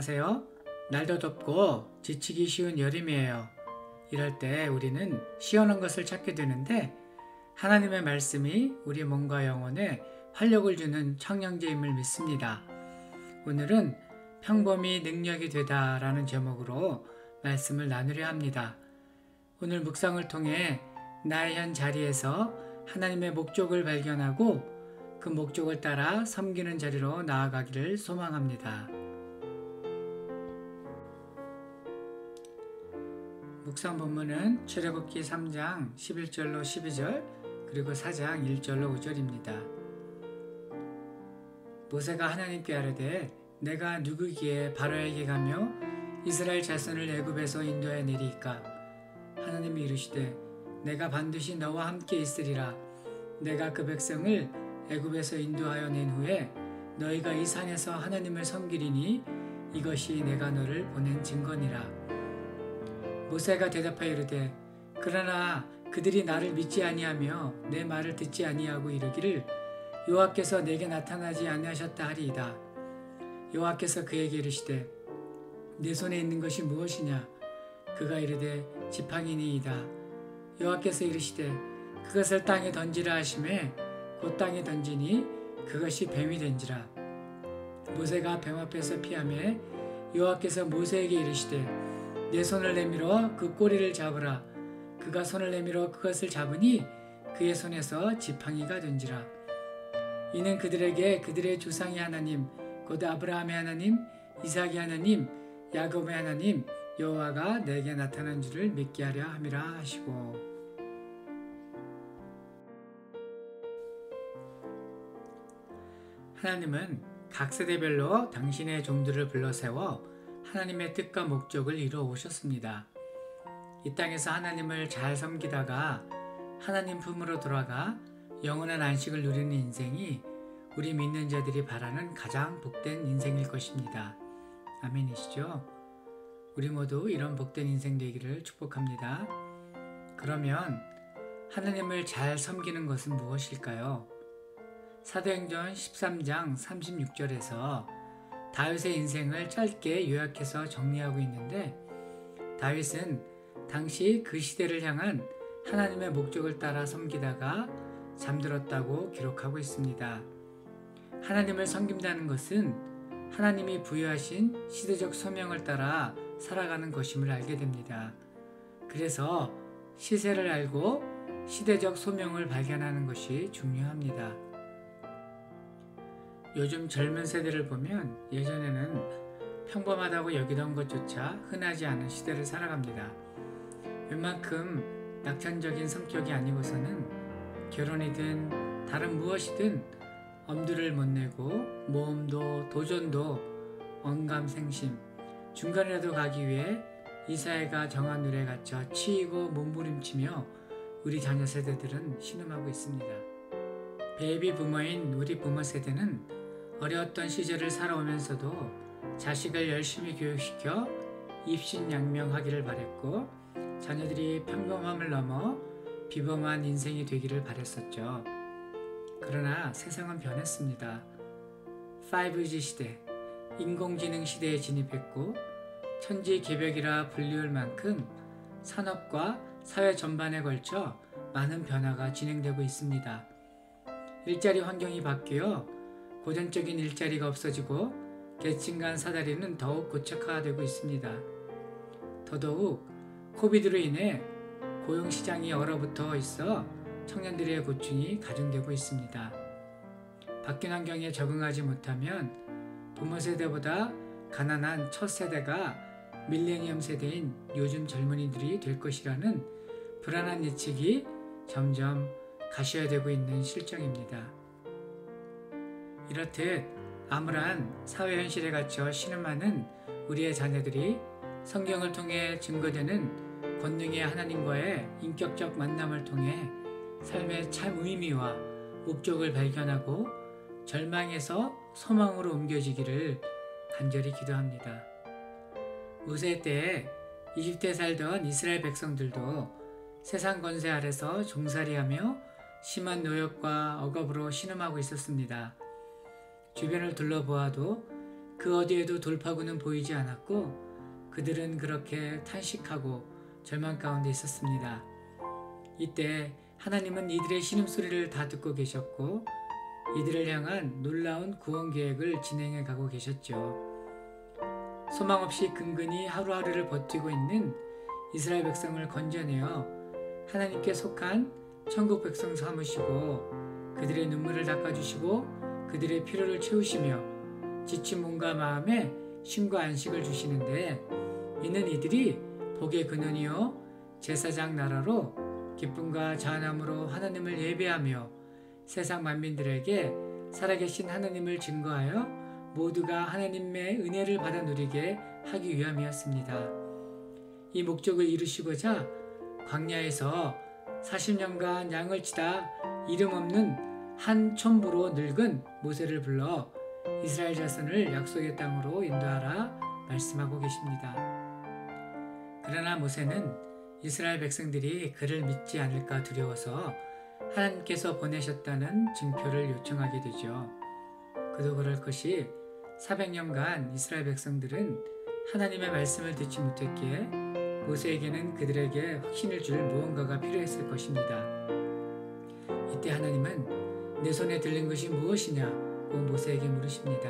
안녕하세요. 날도 덥고 지치기 쉬운 여름이에요. 이럴 때 우리는 시원한 것을 찾게 되는데 하나님의 말씀이 우리 몸과 영혼에 활력을 주는 청량제임을 믿습니다. 오늘은 평범히 능력이 되다 라는 제목으로 말씀을 나누려 합니다. 오늘 묵상을 통해 나의 현 자리에서 하나님의 목적을 발견하고 그 목적을 따라 섬기는 자리로 나아가기를 소망합니다. 묵상 본문은 출애굽기 3장 11절로 12절 그리고 4장 1절로 5절입니다. 모세가 하나님께 아뢰되 내가 누구기에 바로에게 가며 이스라엘 자손을 애굽에서 인도해 내리이까? 하나님이 이르시되 내가 반드시 너와 함께 있으리라. 내가 그 백성을 애굽에서 인도하여 낸 후에 너희가 이 산에서 하나님을 섬기리니 이것이 내가 너를 보낸 증거니라. 모세가 대답하여 이르되 그러나 그들이 나를 믿지 아니하며 내 말을 듣지 아니하고 이르기를 여호와께서 내게 나타나지 아니하셨다 하리이다. 여호와께서 그에게 이르시되 내 손에 있는 것이 무엇이냐? 그가 이르되 지팡이니이다. 여호와께서 이르시되 그것을 땅에 던지라 하시매 곧 땅에 던지니 그것이 뱀이 된지라. 모세가 뱀 앞에서 피하매 여호와께서 모세에게 이르시되 내 손을 내밀어 그 꼬리를 잡으라. 그가 손을 내밀어 그것을 잡으니 그의 손에서 지팡이가 된지라. 이는 그들에게 그들의 조상의 하나님 곧 아브라함의 하나님 이삭의 하나님 야곱의 하나님 여호와가 내게 나타난 줄을 믿게 하려 함이라 하시고. 하나님은 각 세대별로 당신의 종들을 불러세워 하나님의 뜻과 목적을 이루어 오셨습니다. 이 땅에서 하나님을 잘 섬기다가 하나님 품으로 돌아가 영원한 안식을 누리는 인생이 우리 믿는 자들이 바라는 가장 복된 인생일 것입니다. 아멘이시죠? 우리 모두 이런 복된 인생 되기를 축복합니다. 그러면 하나님을 잘 섬기는 것은 무엇일까요? 사도행전 13장 36절에서 다윗의 인생을 짧게 요약해서 정리하고 있는데 다윗은 당시 그 시대를 향한 하나님의 목적을 따라 섬기다가 잠들었다고 기록하고 있습니다. 하나님을 섬긴다는 것은 하나님이 부여하신 시대적 소명을 따라 살아가는 것임을 알게 됩니다. 그래서 시세를 알고 시대적 소명을 발견하는 것이 중요합니다. 요즘 젊은 세대를 보면 예전에는 평범하다고 여기던 것조차 흔하지 않은 시대를 살아갑니다. 웬만큼 낙천적인 성격이 아니고서는 결혼이든 다른 무엇이든 엄두를 못 내고 모험도 도전도 언감생심 중간이라도 가기 위해 이 사회가 정한 룰에 갇혀 치이고 몸부림치며 우리 자녀 세대들은 신음하고 있습니다. 베이비 부모인 우리 부모 세대는 어려웠던 시절을 살아오면서도 자식을 열심히 교육시켜 입신양명하기를 바랬고 자녀들이 평범함을 넘어 비범한 인생이 되기를 바랬었죠. 그러나 세상은 변했습니다. 5G 시대, 인공지능 시대에 진입했고 천지개벽이라 불리울 만큼 산업과 사회 전반에 걸쳐 많은 변화가 진행되고 있습니다. 일자리 환경이 바뀌어 고전적인 일자리가 없어지고 계층 간 사다리는 더욱 고착화되고 있습니다. 더더욱 코비드로 인해 고용시장이 얼어붙어 있어 청년들의 고충이 가중되고 있습니다. 바뀐 환경에 적응하지 못하면 부모 세대보다 가난한 첫 세대가 밀레니엄 세대인 요즘 젊은이들이 될 것이라는 불안한 예측이 점점 가시화되고 있는 실정입니다. 이렇듯 암울한 사회 현실에 갇혀 신음하는 우리의 자녀들이 성경을 통해 증거되는 권능의 하나님과의 인격적 만남을 통해 삶의 참 의미와 목적을 발견하고 절망에서 소망으로 옮겨지기를 간절히 기도합니다. 모세 때에 이집트에 살던 이스라엘 백성들도 세상 권세 아래서 종살이하며 심한 노역과 억압으로 신음하고 있었습니다. 주변을 둘러보아도 그 어디에도 돌파구는 보이지 않았고 그들은 그렇게 탄식하고 절망 가운데 있었습니다. 이때 하나님은 이들의 신음소리를 다 듣고 계셨고 이들을 향한 놀라운 구원 계획을 진행해 가고 계셨죠. 소망 없이 근근히 하루하루를 버티고 있는 이스라엘 백성을 건져내어 하나님께 속한 천국 백성 삼으시고 그들의 눈물을 닦아주시고 그들의 필요를 채우시며 지친 몸과 마음에 쉼과 안식을 주시는데 이는 이들이 복의 근원이요 제사장 나라로 기쁨과 자원함으로 하나님을 예배하며 세상 만민들에게 살아계신 하나님을 증거하여 모두가 하나님의 은혜를 받아 누리게 하기 위함이었습니다. 이 목적을 이루시고자 광야에서 40년간 양을 치다 이름 없는 한 촌부로 늙은 모세를 불러 이스라엘 자손을 약속의 땅으로 인도하라 말씀하고 계십니다. 그러나 모세는 이스라엘 백성들이 그를 믿지 않을까 두려워서 하나님께서 보내셨다는 증표를 요청하게 되죠. 그도 그럴 것이 400년간 이스라엘 백성들은 하나님의 말씀을 듣지 못했기에 모세에게는 그들에게 확신을 줄 무언가가 필요했을 것입니다. 이때 하나님은 내 손에 들린 것이 무엇이냐고 모세에게 물으십니다.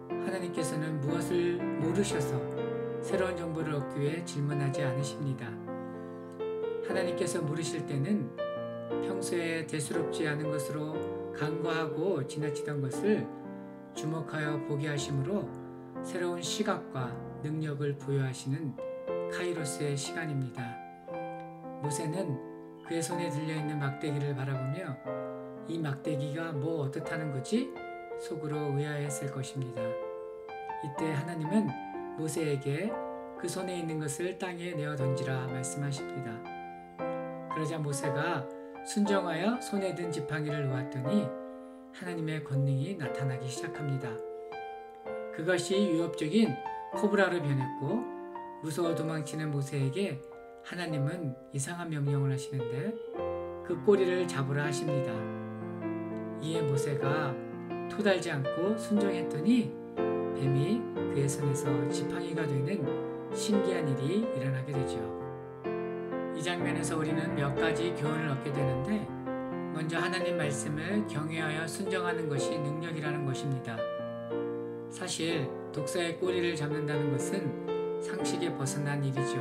하나님께서는 무엇을 모르셔서 새로운 정보를 얻기 위해 질문하지 않으십니다. 하나님께서 물으실 때는 평소에 대수롭지 않은 것으로 간과하고 지나치던 것을 주목하여 보게 하심으로 새로운 시각과 능력을 부여하시는 카이로스의 시간입니다. 모세는 그의 손에 들려있는 막대기를 바라보며 이 막대기가 뭐 어떻다는 거지? 속으로 의아했을 것입니다. 이때 하나님은 모세에게 그 손에 있는 것을 땅에 내어 던지라 말씀하십니다. 그러자 모세가 순종하여 손에 든 지팡이를 놓았더니 하나님의 권능이 나타나기 시작합니다. 그것이 위협적인 코브라로 변했고 무서워 도망치는 모세에게 하나님은 이상한 명령을 하시는데 그 꼬리를 잡으라 하십니다. 이에 모세가 토달지 않고 순종했더니 뱀이 그의 손에서 지팡이가 되는 신기한 일이 일어나게 되죠. 이 장면에서 우리는 몇 가지 교훈을 얻게 되는데 먼저 하나님 말씀을 경외하여 순종하는 것이 능력이라는 것입니다. 사실 독사의 꼬리를 잡는다는 것은 상식에 벗어난 일이죠.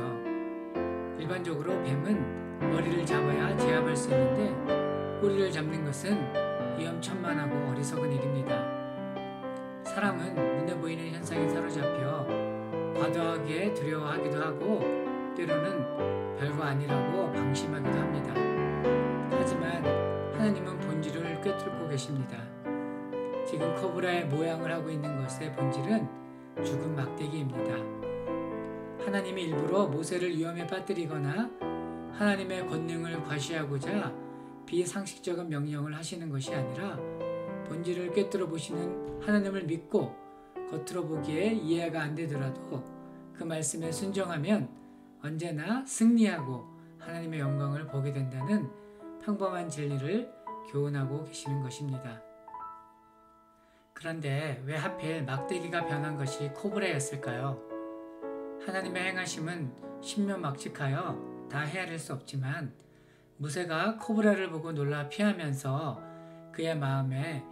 일반적으로 뱀은 머리를 잡아야 제압할 수 있는데 꼬리를 잡는 것은 위험천만하고 어리석은 일입니다. 사람은 눈에 보이는 현상에 사로잡혀 과도하게 두려워하기도 하고 때로는 별거 아니라고 방심하기도 합니다. 하지만 하나님은 본질을 꿰뚫고 계십니다. 지금 코브라의 모양을 하고 있는 것의 본질은 죽은 막대기입니다. 하나님이 일부러 모세를 위험에 빠뜨리거나 하나님의 권능을 과시하고자 비상식적인 명령을 하시는 것이 아니라 본질을 꿰뚫어 보시는 하나님을 믿고 겉으로 보기에 이해가 안 되더라도 그 말씀에 순종하면 언제나 승리하고 하나님의 영광을 보게 된다는 평범한 진리를 교훈하고 계시는 것입니다. 그런데 왜 하필 막대기가 변한 것이 코브라였을까요? 하나님의 행하심은 신묘막측하여 다 헤아릴 수 없지만 모세가 코브라를 보고 놀라 피하면서 그의 마음에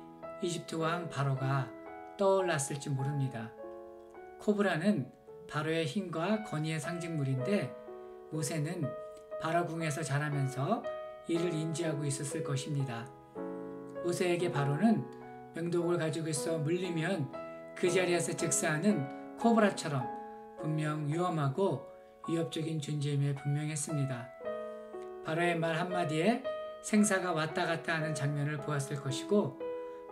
이집트 왕 바로가 떠올랐을지 모릅니다. 코브라는 바로의 힘과 권위의 상징물인데 모세는 바로 궁에서 자라면서 이를 인지하고 있었을 것입니다. 모세에게 바로는 명독을 가지고 있어 물리면 그 자리에서 즉사하는 코브라처럼 분명 위험하고 위협적인 존재임에 분명했습니다. 바로의 말 한마디에 생사가 왔다 갔다 하는 장면을 보았을 것이고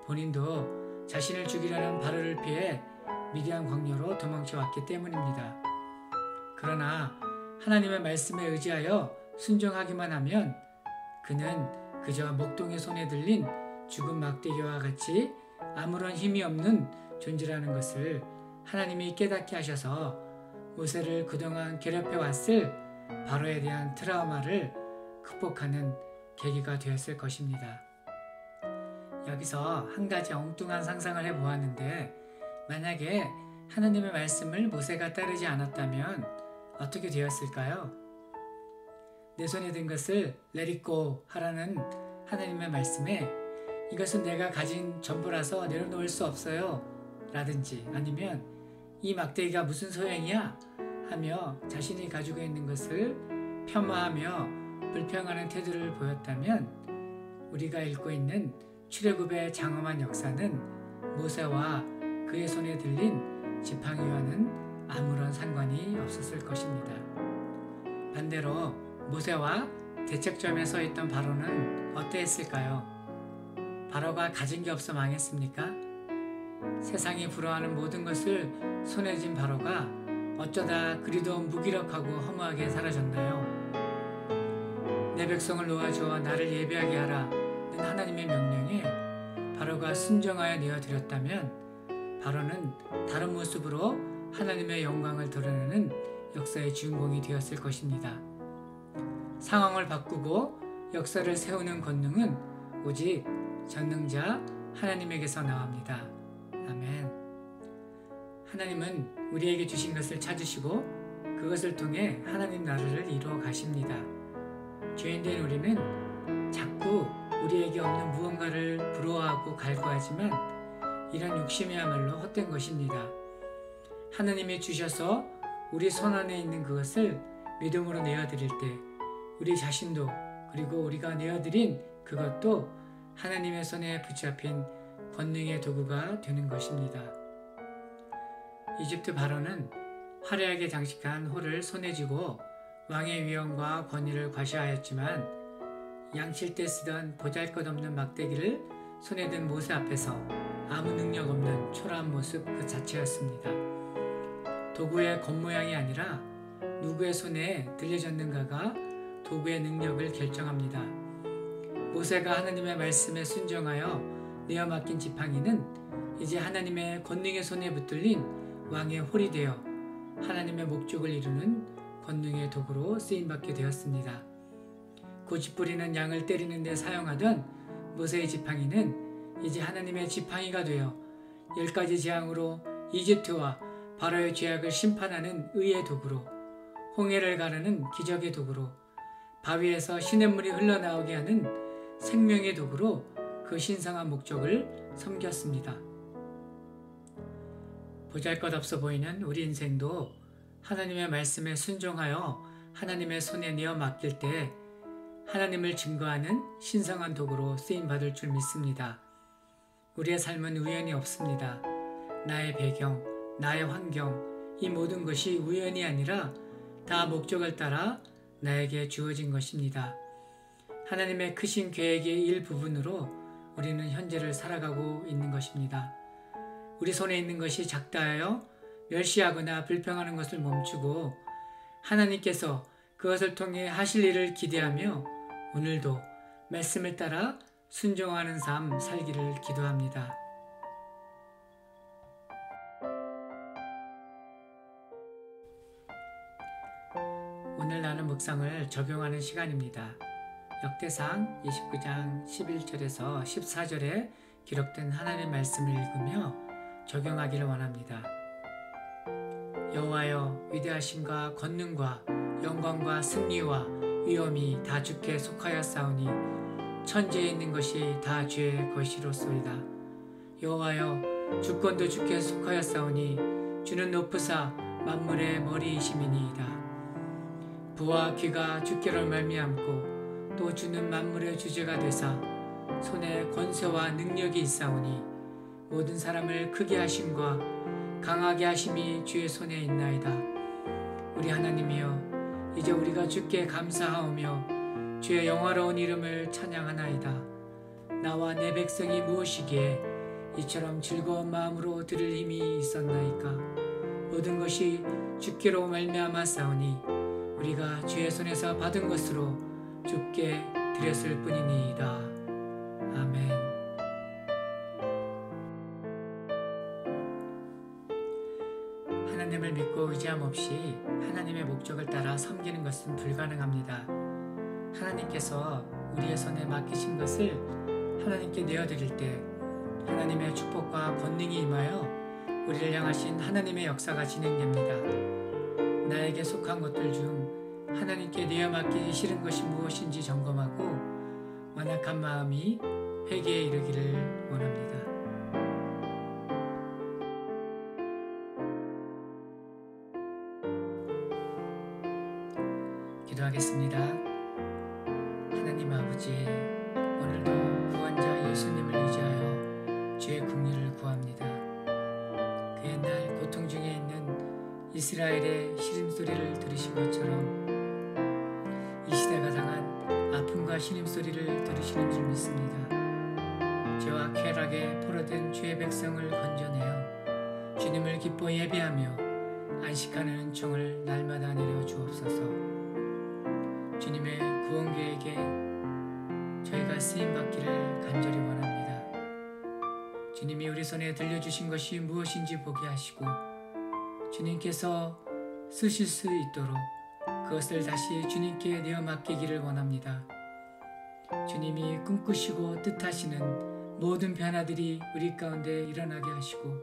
본인도 자신을 죽이려는 바로를 피해 미디안 광야로 도망쳐 왔기 때문입니다. 그러나 하나님의 말씀에 의지하여 순종하기만 하면 그는 그저 목동의 손에 들린 죽은 막대기와 같이 아무런 힘이 없는 존재라는 것을 하나님이 깨닫게 하셔서 모세를 그동안 괴롭혀 왔을 바로에 대한 트라우마를 극복하는 계기가 되었을 것입니다. 여기서 한 가지 엉뚱한 상상을 해보았는데 만약에 하나님의 말씀을 모세가 따르지 않았다면 어떻게 되었을까요? 내 손에 든 것을 let it go 하라는 하나님의 말씀에 이것은 내가 가진 전부라서 내려놓을 수 없어요 라든지 아니면 이 막대기가 무슨 소용이야 하며 자신이 가지고 있는 것을 폄하하며 불평하는 태도를 보였다면 우리가 읽고 있는 출애굽의 장엄한 역사는 모세와 그의 손에 들린 지팡이와는 아무런 상관이 없었을 것입니다. 반대로 모세와 대척점에 서 있던 바로는 어떠했을까요? 바로가 가진 게 없어 망했습니까? 세상이 부러워하는 모든 것을 손에 쥔 바로가 어쩌다 그리도 무기력하고 허무하게 사라졌나요? 내 백성을 놓아주어 나를 예배하게 하라는 하나님의 명령에 바로가 순종하여 내어드렸다면 바로는 다른 모습으로 하나님의 영광을 드러내는 역사의 주인공이 되었을 것입니다. 상황을 바꾸고 역사를 세우는 권능은 오직 전능자 하나님에게서 나옵니다. 아멘. 하나님은 우리에게 주신 것을 찾으시고 그것을 통해 하나님 나라를 이루어 가십니다. 죄인된 우리는 자꾸 우리에게 없는 무언가를 부러워하고 갈구하지만 이런 욕심이야말로 헛된 것입니다. 하나님이 주셔서 우리 손 안에 있는 그것을 믿음으로 내어드릴 때 우리 자신도 그리고 우리가 내어드린 그것도 하나님의 손에 붙잡힌 권능의 도구가 되는 것입니다. 이집트 바로는 화려하게 장식한 홀을 손에 쥐고 왕의 위엄과 권위를 과시하였지만 양칠 때 쓰던 보잘것없는 막대기를 손에 든 모세 앞에서 아무 능력 없는 초라한 모습 그 자체였습니다. 도구의 겉모양이 아니라 누구의 손에 들려졌는가가 도구의 능력을 결정합니다. 모세가 하나님의 말씀에 순종하여 내어 맡긴 지팡이는 이제 하나님의 권능의 손에 붙들린 왕의 홀이 되어 하나님의 목적을 이루는 권능의 도구로 쓰임받게 되었습니다. 고집부리는 양을 때리는 데 사용하던 모세의 지팡이는 이제 하나님의 지팡이가 되어 10가지 재앙으로 이집트와 바로의 죄악을 심판하는 의의 도구로, 홍해를 가르는 기적의 도구로, 바위에서 시냇물이 흘러나오게 하는 생명의 도구로 그 신성한 목적을 섬겼습니다. 보잘것없어 보이는 우리 인생도 하나님의 말씀에 순종하여 하나님의 손에 내어 맡길 때 하나님을 증거하는 신성한 도구로 쓰임받을 줄 믿습니다. 우리의 삶은 우연이 없습니다. 나의 배경, 나의 환경, 이 모든 것이 우연이 아니라 다 목적을 따라 나에게 주어진 것입니다. 하나님의 크신 계획의 일부분으로 우리는 현재를 살아가고 있는 것입니다. 우리 손에 있는 것이 작다 하여 멸시하거나 불평하는 것을 멈추고 하나님께서 그것을 통해 하실 일을 기대하며 오늘도 말씀을 따라 순종하는 삶 살기를 기도합니다. 오늘 나눈 묵상을 적용하는 시간입니다. 역대상 29장 11절에서 14절에 기록된 하나님의 말씀을 읽으며 적용하기를 원합니다. 여호와여, 위대하심과 권능과 영광과 승리와 위엄이 다 주께 속하였사오니 천지에 있는 것이 다 주의 것이로소이다. 여호와여, 주권도 주께 속하였사오니 주는 높으사 만물의 머리이심이니이다. 부와 귀가 주께로 말미암고 또 주는 만물의 주제가 되사 손에 권세와 능력이 있사오니 모든 사람을 크게 하심과 강하게 하심이 주의 손에 있나이다. 우리 하나님이여, 이제 우리가 주께 감사하오며 주의 영화로운 이름을 찬양하나이다. 나와 내 백성이 무엇이기에 이처럼 즐거운 마음으로 들을 힘이 있었나이까. 모든 것이 주께로 말미암았사오니 우리가 주의 손에서 받은 것으로 주께 드렸을 뿐이니이다. 아멘. 하나님을 믿고 의지함 없이 하나님의 목적을 따라 섬기는 것은 불가능합니다. 하나님께서 우리의 손에 맡기신 것을 하나님께 내어드릴 때 하나님의 축복과 권능이 임하여 우리를 향하신 하나님의 역사가 진행됩니다. 나에게 속한 것들 중 하나님께 내어 맡기기 싫은 것이 무엇인지 점검하고 완악한 마음이 회개에 이르기를 원합니다. 기도하겠습니다. 하나님 아버지, 오늘도 구원자 예수님을 의지하여 주의 긍휼을 구합니다. 그 옛날 고통 중에 있는 이스라엘의 시름소리를 들으신 것처럼 이 시대가 당한 아픔과 신음소리를 들으시는 줄 믿습니다. 죄와 쾌락에 포로된 주의 백성을 건져내어 주님을 기뻐 예배하며 안식하는 은총을 날마다 내려 주옵소서. 주님의 구원 계획에 저희가 쓰임받기를 간절히 원합니다. 주님이 우리 손에 들려주신 것이 무엇인지 보게 하시고 주님께서 쓰실 수 있도록 그것을 다시 주님께 내어 맡기기를 원합니다. 주님이 꿈꾸시고 뜻하시는 모든 변화들이 우리 가운데 일어나게 하시고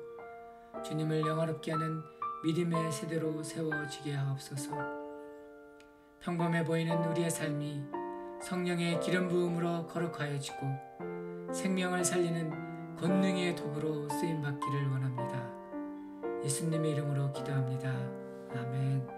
주님을 영화롭게 하는 믿음의 세대로 세워지게 하옵소서. 평범해 보이는 우리의 삶이 성령의 기름 부음으로 거룩하여지고 생명을 살리는 권능의 도구로 쓰임받기를 원합니다. 예수님의 이름으로 기도합니다. 아멘.